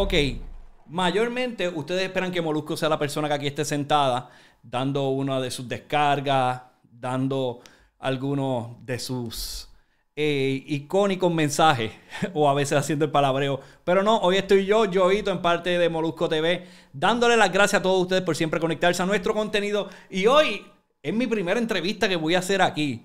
Ok, mayormente ustedes esperan que Molusco sea la persona que aquí esté sentada, dando una de sus descargas, dando algunos de sus icónicos mensajes, o a veces haciendo el palabreo. Pero no, hoy estoy yo, Joito, en parte de MoluscoTV, dándole las gracias a todos ustedes por siempre conectarse a nuestro contenido. Y hoy es mi primera entrevista que voy a hacer aquí.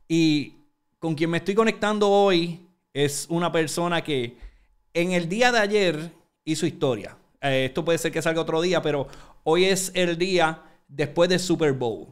Y con quien me estoy conectando hoy es una persona que en el día de ayer hizo historia. Esto puede ser que salga otro día, pero hoy es el día después del Super Bowl.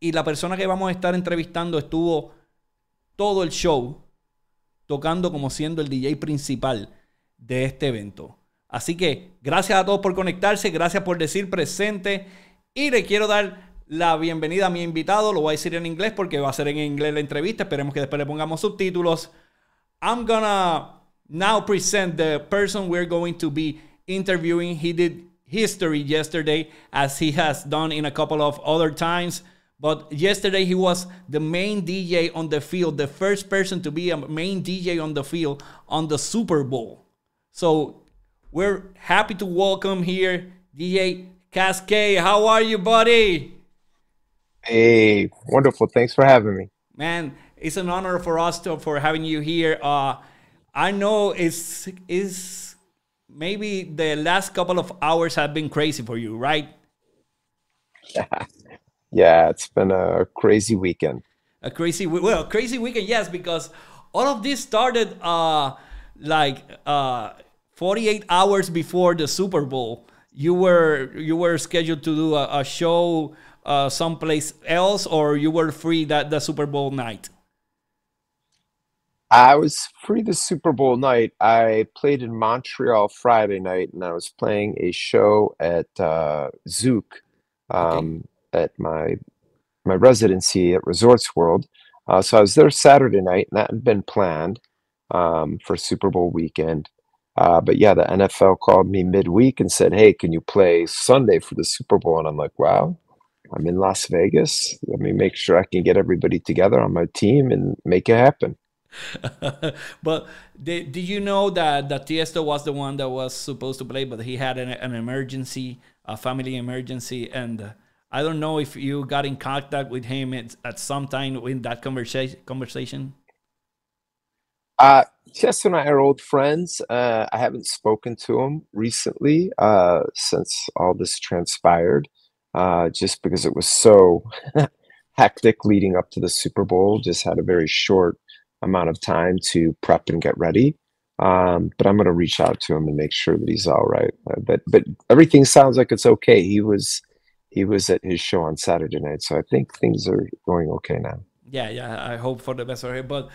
Y la persona que vamos a estar entrevistando estuvo todo el show tocando como siendo el DJ principal de este evento. Así que gracias a todos por conectarse, gracias por decir presente. Y le quiero dar la bienvenida a mi invitado. Lo voy a decir en inglés porque va a ser en inglés la entrevista. Esperemos que después le pongamos subtítulos. I'm gonna now present the person we're going to be interviewing. He did history yesterday, as he has done in a couple of other times. But yesterday he was the main DJ on the field, the first person to be a main DJ on the field on the Super Bowl. So we're happy to welcome here DJ KASKADE. How are you, buddy? Hey, wonderful. Thanks for having me. Man, it's an honor for us for having you here. I know it's maybe the last couple of hours have been crazy for you, right? Yeah, it's been a crazy weekend. A crazy weekend, yes, because all of this started 48 hours before the Super Bowl. You were scheduled to do a show someplace else, or you were free that the Super Bowl night? I was free the Super Bowl night. I played in Montreal Friday night, and I was playing a show at Zouk, Okay. at my residency at Resorts World. So I was there Saturday night, and that had been planned for Super Bowl weekend. But yeah, the NFL called me midweek and said, "Hey, can you play Sunday for the Super Bowl?" And I'm like, "Wow, I'm in Las Vegas. Let me make sure I can get everybody together on my team and make it happen." But did you know that Tiesto was the one that was supposed to play, but he had an emergency, a family emergency, and I don't know if you got in contact with him at some time in that conversation. Chess and I are old friends. I haven't spoken to him recently since all this transpired, just because it was so hectic leading up to the Super Bowl. Just had a very short amount of time to prep and get ready. But I'm going to reach out to him and make sure that he's all right. But everything sounds like it's okay. He was at his show on Saturday night, so I think things are going okay now. Yeah. I hope for the best for him. But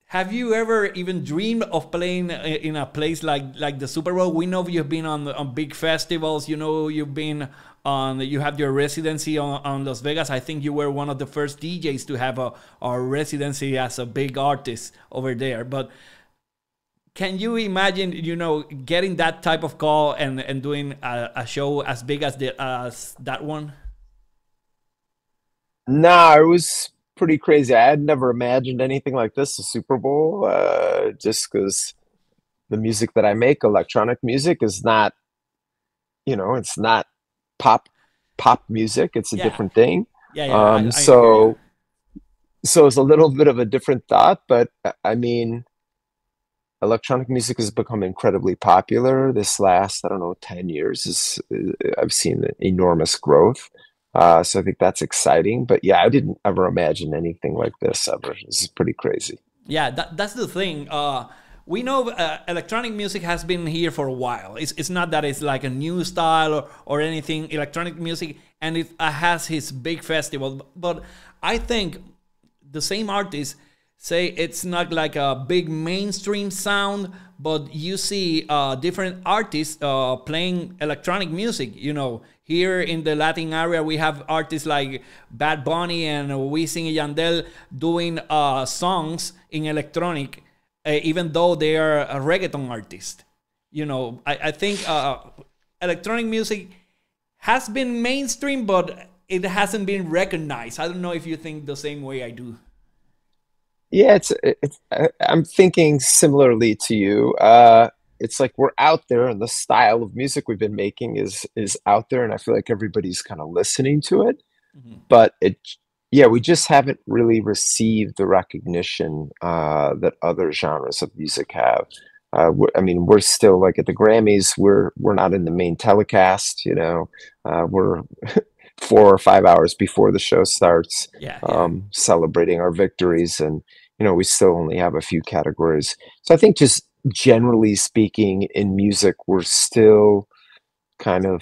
have you ever even dreamed of playing in a place like the Super Bowl? We know you've been on big festivals. You know you've been on. You have your residency on Las Vegas. I think you were one of the first DJs to have a residency as a big artist over there. But can you imagine, getting that type of call and doing a show as big as that one? Nah, it was pretty crazy. I had never imagined anything like this, the Super Bowl, just because the music that I make, electronic music, is not, it's not pop music. It's a different thing. Yeah. So it's a little bit of a different thought, but I mean, electronic music has become incredibly popular this last, 10 years. I've seen enormous growth. So I think that's exciting. But yeah, I didn't ever imagine anything like this ever. This is pretty crazy. Yeah, that's the thing. We know electronic music has been here for a while. It's not that it's like a new style or anything. Electronic music, and it has his big festival. But I think the same artists say it's not like a big mainstream sound, but you see different artists playing electronic music. Here in the Latin area, we have artists like Bad Bunny and Wisin y Yandel doing songs in electronic, even though they are a reggaeton artist. I think electronic music has been mainstream, but it hasn't been recognized. I don't know if you think the same way I do. Yeah, I'm thinking similarly to you. It's like we're out there, and the style of music we've been making is out there, and I feel like everybody's kind of listening to it. Mhm. But yeah, we just haven't really received the recognition that other genres of music have. I mean, we're still like at the Grammys, we're not in the main telecast, you know. We're 4 or 5 hours before the show starts, Yeah, yeah. celebrating our victories, and you know, we still only have a few categories. So I think just generally speaking, in music, we're still kind of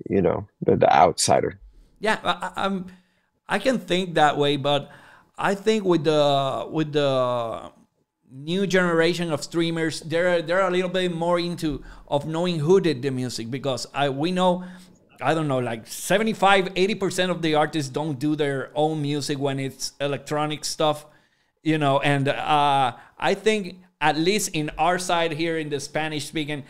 you know, the outsider. Yeah, I can think that way, but I think with the new generation of streamers, they're a little bit more into of knowing who did the music, because we know, I don't know, like 75-80% of the artists don't do their own music when it's electronic stuff, you know. And I think at least in our side here in the Spanish speaking,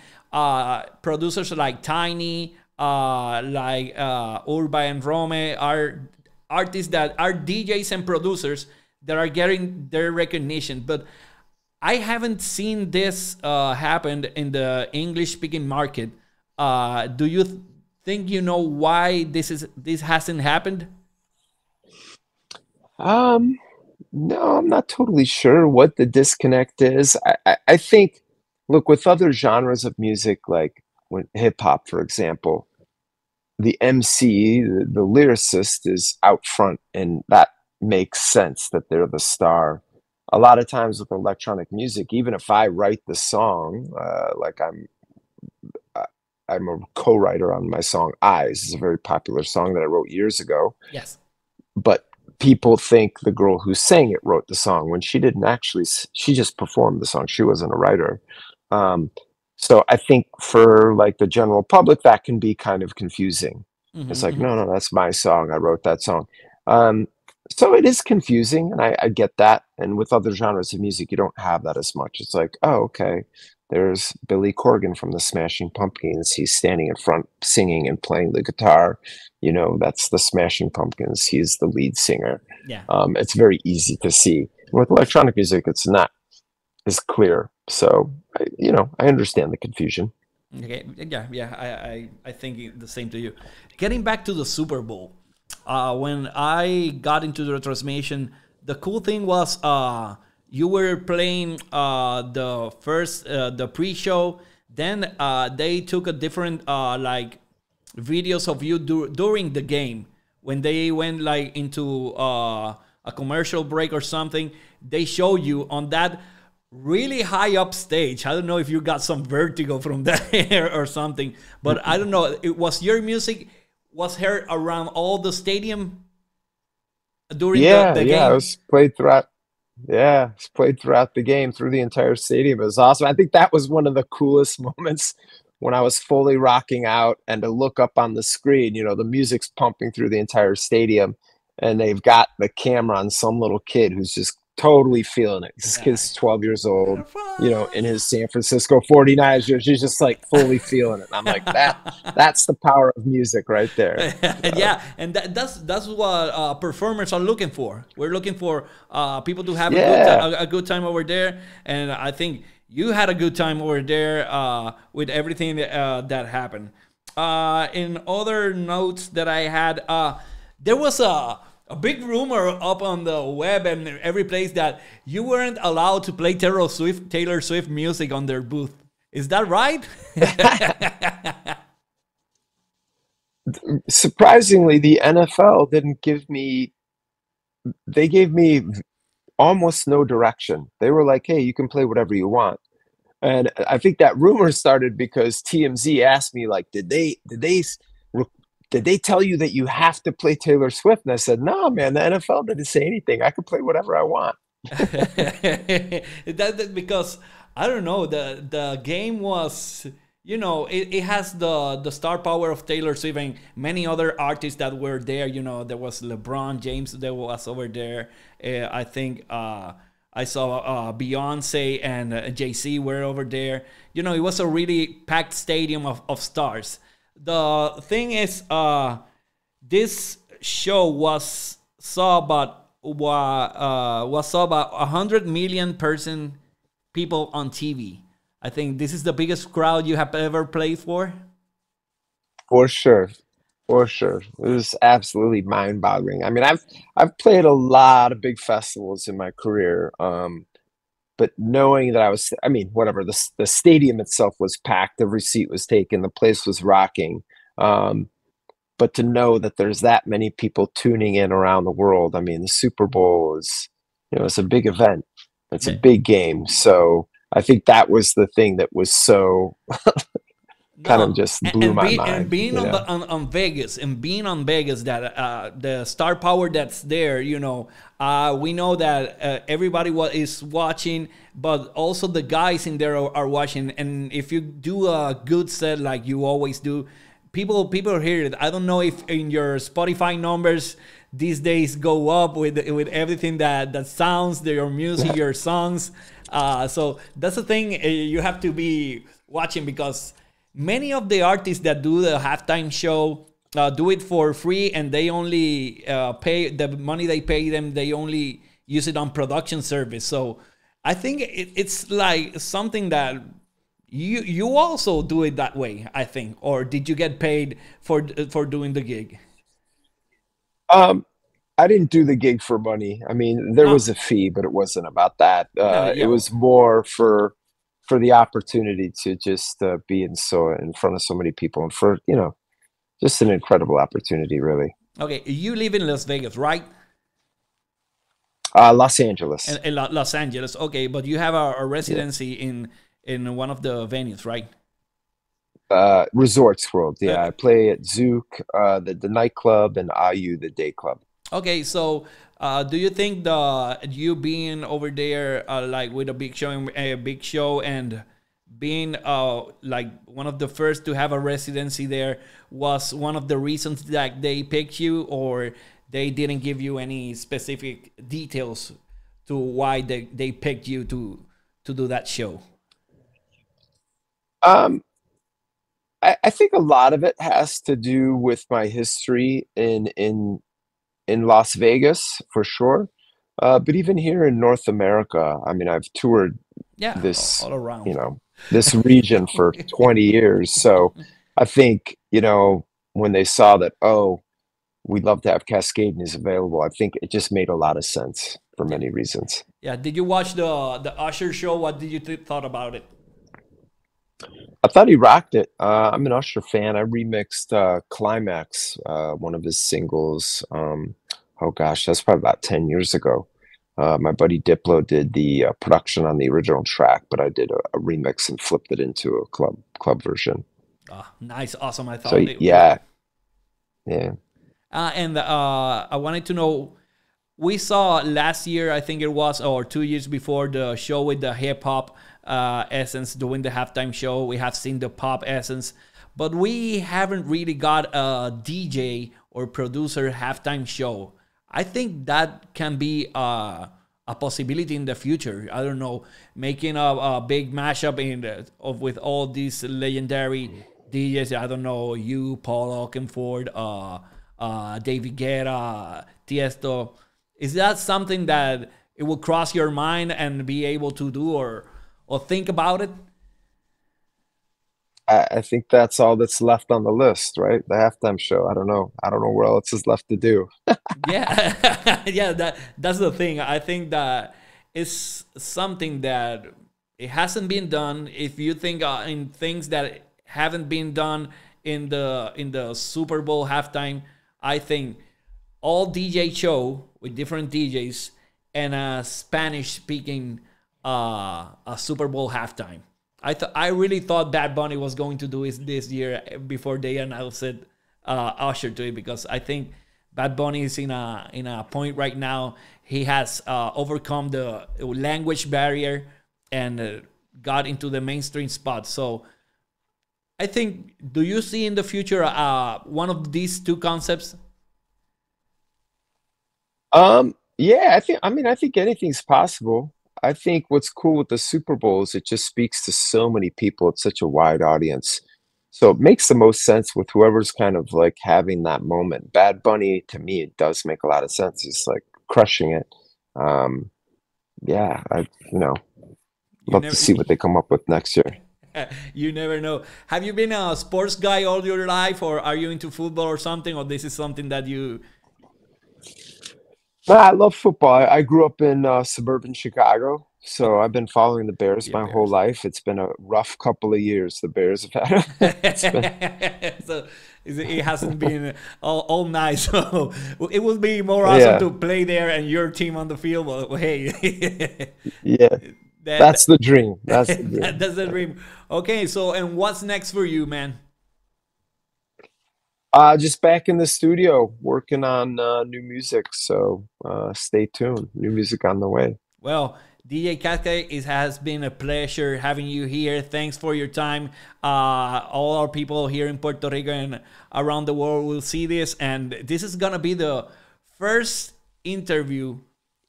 producers like Tiny, like Urba and Rome are artists that are DJs and producers that are getting their recognition. But I haven't seen this happen in the English speaking market. Do you think you know why this hasn't happened? Um, no, I'm not totally sure what the disconnect is. I think, look, with other genres of music, like when hip hop, for example, the MC, the lyricist, is out front, and that makes sense that they're the star. A lot of times with electronic music, even if I write the song, like uh, I'm a co-writer on my song "Eyes." It's a very popular song that I wrote years ago, Yes. but people think the girl who sang it wrote the song when she didn't actually. She just performed the song. She wasn't a writer. Um, so I think for like the general public, that can be kind of confusing. It's Hmm, like, hmm. no, no, that's my song. I wrote that song. Um, so it is confusing, and I get that. And with other genres of music, you don't have that as much. It's like, oh, okay, there's Billy Corgan from the Smashing Pumpkins. He's standing in front, singing and playing the guitar. You know, that's the Smashing Pumpkins. He's the lead singer. Yeah. It's very easy to see. With electronic music, it's not as clear. So, you know, I understand the confusion. Okay. Yeah. Yeah. I think the same to you. Getting back to the Super Bowl, when I got into the transmission, the cool thing was you were playing the pre-show. Then they took a different like videos of you during the game when they went like into a commercial break or something. They show you on that really high up stage. I don't know if you got some vertigo from there or something, but I don't know. It was your music was heard around all the stadium during Yeah, the yeah, it game. was played throughout. Yeah, it's played throughout the game, through the entire stadium. It was awesome. I think that was one of the coolest moments when I was fully rocking out, and to look up on the screen, you know, the music's pumping through the entire stadium, and they've got the camera on some little kid who's just totally feeling it. This Yeah. kid's 12 years old, you know, in Fun. his San Francisco 49ers jersey. She's just like fully feeling it. And I'm like, that's the power of music right there. Yeah, and that's what performers are looking for. We're looking for people to have Yeah. a good time over there, and I think you had a good time over there with everything that happened. In other notes that I had, there was a big rumor up on the web and every place that you weren't allowed to play Taylor Swift music on their booth. Is that right? Surprisingly, the NFL didn't give me, they gave me almost no direction. They were like, hey, you can play whatever you want. And I think that rumor started because TMZ asked me, like, did they tell you that you have to play Taylor Swift? And I said, no, man, the NFL didn't say anything. I can play whatever I want. Because I don't know, the game was, you know, it has the star power of Taylor Swift and many other artists that were there. You know, there was LeBron James that was over there. I think I saw Beyonce and Jay-Z were over there. You know, it was a really packed stadium of stars. The thing is, this show was saw about 100 million people on TV. I think this is the biggest crowd you have ever played for. For sure. For sure. It was absolutely mind-boggling. I mean, I've played a lot of big festivals in my career. But knowing that I mean, whatever, the stadium itself was packed, every seat was taken, the place was rocking. Um, but to know that there's that many people tuning in around the world, I mean, the Super Bowl is, it's a big event. It's a Yeah. big game. So I think that was the thing that was so kind of No, just blew my mind, being you on the know? on Vegas and being on Vegas, that the star power that's there, we know that everybody is watching, but also the guys in there are watching. And if you do a good set like you always do, people hear it. I don't know if in your Spotify numbers these days go up with everything that sounds, your music, your songs. So that's the thing, you have to be watching, because many of the artists that do the halftime show do it for free, and they only pay the money they pay them. They only use it on production service. So I think it's like something that you also do it that way, I think. Or did you get paid for doing the gig? Um, I didn't do the gig for money. I mean, there was Ah, a fee, but it wasn't about that. yeah, It yeah. was more for the opportunity to just be in front of so many people, and for just an incredible opportunity, really. Okay, you live in Las Vegas, right? Los Angeles, In Los Angeles. Okay, but you have a yeah. residency in one of the venues, right? Resorts World, Uh, yeah. I play at Zook, the nightclub, and IU, the day club. Okay, so do you think the you being over there, like with a big show, and being like one of the first to have a residency there, was one of the reasons that they picked you, or they didn't give you any specific details to why they picked you to do that show? Um, I think a lot of it has to do with my history in Las Vegas for sure. But even here in North America, I mean, I've toured Yeah, this, all you around. know, this region for 20 years. So I think, when they saw that, oh, we'd love to have Cascade is available, I think it just made a lot of sense for Yeah, many reasons. yeah. Did you watch the Usher show? What did you thought about it? I thought he rocked it. I'm an Usher fan. I remixed Climax, one of his singles. Oh gosh, that's probably about 10 years ago. My buddy Diplo did the production on the original track, but I did a remix and flipped it into a club version. Nice, awesome. I So thought it was. yeah, yeah. And I wanted to know, we saw last year, I think it was, or 2 years before, the show with the hip hop essence doing the halftime show. We have seen the pop essence, but we haven't really got a DJ or producer halftime show. I think that can be a possibility in the future. I don't know, making a big mashup with all these legendary DJs. I don't know, you, Paul Oakenford, David Guetta, Tiesto. Is that something that it will cross your mind and be able to do, or think about it? I think that's all that's left on the list, right? The halftime show. I don't know. I don't know what else is left to do. Yeah, yeah. That's the thing. I think that it's something that it hasn't been done. If you think in things that haven't been done in the Super Bowl halftime, I think all DJ show with different DJs and a Spanish speaking a Super Bowl halftime. I really thought Bad Bunny was going to do it this year before they announced it, Usher to it, because I think Bad Bunny is in a point right now. He has overcome the language barrier and got into the mainstream spot. So I think, do you see in the future one of these two concepts? Yeah, I think anything's possible. I think what's cool with the Super Bowl is it just speaks to so many people. It's such a wide audience. So it makes the most sense with whoever's kind of like having that moment. Bad Bunny, to me, it does make a lot of sense. He's like crushing it. Um, yeah, You love to never, see what they come up with next year. you never know. Have you been a sports guy all your life, or are you into football or something, or this is something that you? Nah, I love football. I grew up in suburban Chicago, Oh, so I've been following the Bears yeah, my whole Bears. life. It's been a rough couple of years the Bears have had. It's been, So it hasn't been all nice. So it would be more awesome yeah, to play there and your team on the field. But hey, yeah. that, That's the dream. That's the dream. that's the dream. Okay, so and what's next for you, man? Just back in the studio working on new music. So stay tuned. New music on the way. Well, DJ KASKADE, it has been a pleasure having you here. Thanks for your time. All our people here in Puerto Rico and around the world will see this. And this is going to be the first interview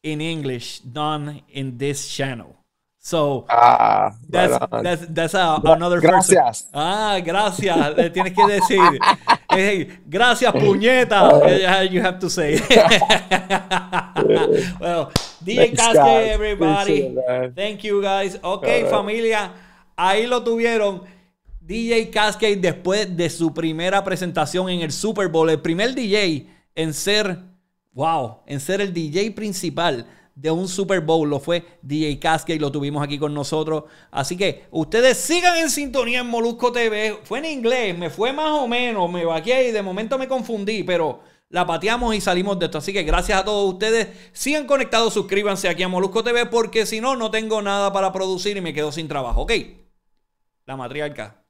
in English done in this channel. So Right on. another first. Gracias. Gracias. Le tienes que decir. Hey, gracias, puñeta. You have to say. Well, DJ Thanks, KASKADE, guys. everybody. Appreciate it, man. Thank you, guys. Ok, All right. familia. Ahí lo tuvieron. DJ KASKADE después de su primera presentación en el Super Bowl. El primer DJ en ser, wow, en ser el DJ principal de un Super Bowl lo fue DJ KASKADE, lo tuvimos aquí con nosotros. Así que ustedes sigan en sintonía en Molusco TV. Fue en inglés, me fue más o menos, me vaqué y de momento me confundí, pero la pateamos y salimos de esto. Así que gracias a todos ustedes. Sigan conectados, suscríbanse aquí a Molusco TV porque si no, no tengo nada para producir y me quedo sin trabajo. Ok, la matriarca.